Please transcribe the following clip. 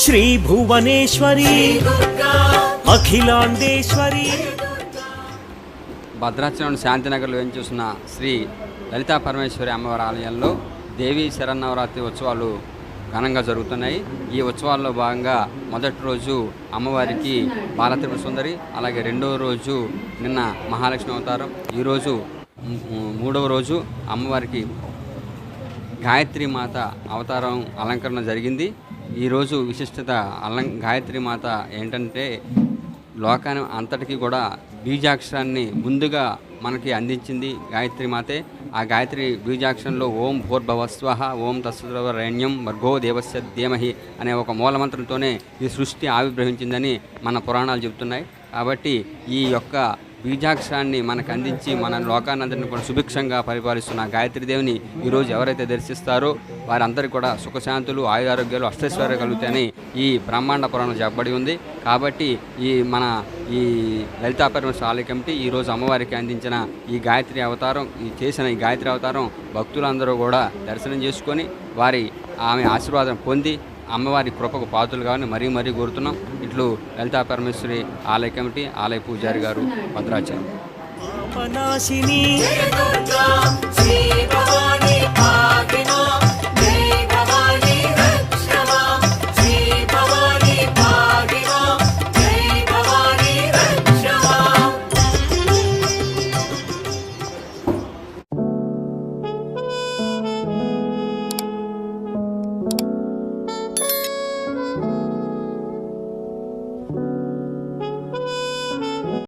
శ్రీ భువనేశ్వరి అఖిలాండేశ్వరి. భద్రాచలం శాంతినగర్లో ఏం చూసిన శ్రీ లలితా పరమేశ్వరి అమ్మవారి ఆలయంలో దేవీ శరన్నవరాత్రి ఉత్సవాలు ఘనంగా జరుగుతున్నాయి. ఈ ఉత్సవాల్లో భాగంగా మొదటి రోజు అమ్మవారికి బాలత్రిపుర సుందరి, అలాగే రెండవ రోజు నిన్న మహాలక్ష్మి అవతారం, ఈరోజు మూడవ రోజు అమ్మవారికి గాయత్రి మాత అవతారం అలంకరణ జరిగింది. ఈరోజు విశిష్టత గాయత్రి మాత ఏంటంటే లోకాన్ని అంతటికీ కూడా బీజాక్షరాన్ని ముందుగా మనకి అందించింది గాయత్రి మాతే. ఆ గాయత్రి బీజాక్షరంలో ఓం భూర్భవస్వహ ఓం తత్సవితుర్వరేణ్యం భర్గో దేవస్య ధీమహి అనే ఒక మూలమంత్రంతోనే ఈ సృష్టి ఆవిర్భవించిందని మన పురాణాలు చెబుతున్నాయి. కాబట్టి ఈ యొక్క బీజాక్షరాన్ని మనకు అందించి మన లోకానందరిని కూడా సుభిక్షంగా పరిపాలిస్తున్న గాయత్రీదేవిని ఈరోజు ఎవరైతే దర్శిస్తారో వారందరికీ కూడా సుఖశాంతులు, ఆయురారోగ్యాలు, అష్టైశ్వర్యాలు కలుగుతాయని ఈ బ్రహ్మాండ పురాణం చెప్పబడి ఉంది. కాబట్టి ఈ లలితా పరమేశ్వరి ఆలయ కమిటీ ఈరోజు అమ్మవారికి అందించిన ఈ గాయత్రి అవతారం, ఈ గాయత్రి అవతారం భక్తులందరూ కూడా దర్శనం చేసుకొని ఆమె ఆశీర్వాదం పొంది అమ్మవారి కృపకు పాత్రలు కావాలని మరీ కోరుతున్నాం. ఇట్లు లలితా పరమేశ్వరి ఆలయ కమిటీ, ఆలయ పూజారి గారు, భద్రాచలం.